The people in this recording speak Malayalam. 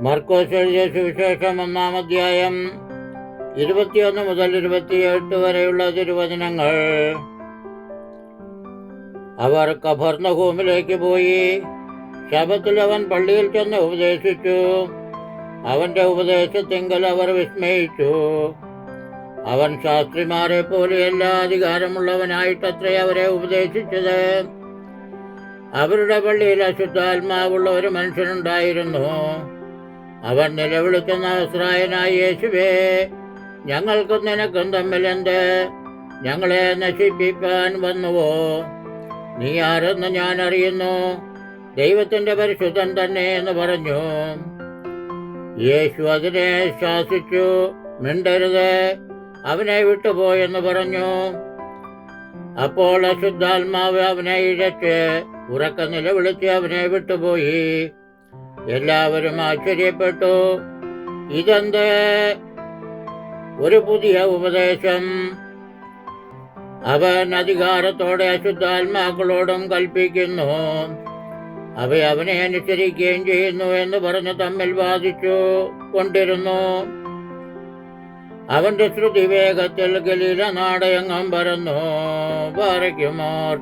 മർക്കോസ് എഴുതിയ സുവിശേഷം 1-ാം അധ്യായം 21 മുതൽ 28 വരെയുള്ള തിരുവചനങ്ങൾ. അവർ കഫർന്നഹൂമിലേക്ക് പോയി. ശബ്ബത്തിൽ അവൻ പള്ളിയിൽ ചെന്ന് ഉപദേശിച്ചു. അവന്റെ ഉപദേശത്തിങ്കൽ അവർ വിസ്മയിച്ചു. അവൻ ശാസ്ത്രിമാരെ പോലെയല്ല അധികാരമുള്ളവനായിട്ടത്രേ അവരെ ഉപദേശിച്ചത്. അവരുടെ പള്ളിയിൽ അശുദ്ധാത്മാവുള്ള ഒരു മനുഷ്യനുണ്ടായിരുന്നു. അവൻ നിലവിളിച്ച നസ്രായനായ യേശുവേ, ഞങ്ങൾക്കും നിനക്കും തമ്മിലെന്ത്? ഞങ്ങളെ നശിപ്പിക്കാൻ വന്നുവോ? നീ ആരെന്ന് ഞാൻ അറിയുന്നു, ദൈവത്തിന്റെ പരിശുദ്ധൻ തന്നെ എന്ന് പറഞ്ഞു. യേശു അതിനെ ശാസിച്ചു, മിണ്ടരുത്, അവനെ വിട്ടുപോയെന്ന് പറഞ്ഞു. അപ്പോൾ അശുദ്ധാത്മാവ് അവനെ ഇഴച്ച് ഉറക്ക നിലവിളിച്ച് അവനെ വിട്ടുപോയി. എല്ലാവരും ആശ്ചര്യപ്പെട്ടു. ഇതെന്ത് ഒരു പുതിയ ഉപദേശം! അവൻ അധികാരത്തോടെ അശുദ്ധാത്മാക്കളോടും കൽപ്പിക്കുന്നു, അവ അവനെ അനുസരിക്കുകയും ചെയ്യുന്നു എന്ന് പറഞ്ഞ് തമ്മിൽ വാദിച്ചു കൊണ്ടിരുന്നു. അവന്റെ ശ്രുതി വേഗത്തിൽ ഗലീല നാടയങ്ങം പരന്നു. ബാറയ്ക്കുമോർ.